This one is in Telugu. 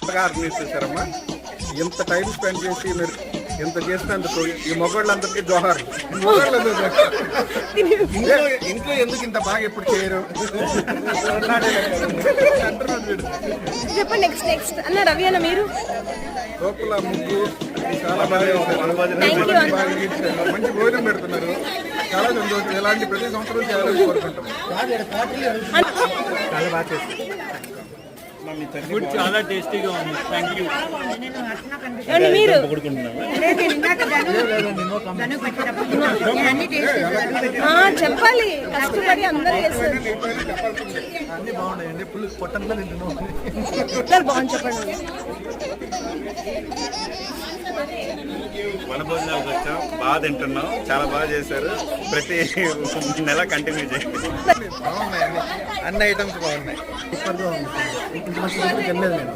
ఆర్గనైజ్ చేశారమ్మా. ఇంత టైం స్పెండ్ చేసి మీరు ఇంత చేసినందుకు ఈ మొగోళ్ళందరికీ జోహార్. ఇంట్లో ఎందుకు ఇంత బాగా ఎప్పుడు చేయరు? చెప్పండి. నెక్స్ట్ అన్న రవి అన్న మీరు లోపల ముగ్గు చాలా బాగా చేశారు. మంచి భోజనం పెడుతున్నారు. చాలా సంతోషం. ఇలాంటి ప్రతి సంవత్సరం చేయాలని కోరుకుంటాం. చాలా బాగా చేస్తారు. ఫుడ్ చాలా టేస్టీగా ఉంది. Thank you. మీరు చెప్పాలి. కష్టపడి అందరూ చేస్తారు. అన్ని బాగున్నాయండి. ఫుల్ పొట్టంతా తింటున్నాం. బాగుంది. చెప్పండి. వనభోజనాలకు వచ్చాం, బాగా తింటున్నాం, చాలా బాగా చేశారు. ప్రతి నెల కంటిన్యూ చేయండి. బాగున్నాయండి. అన్ని ఐటమ్స్ బాగున్నాయి. సూపర్గా ఉంది. ఇంత మంచి వెళ్ళలేదు నేను.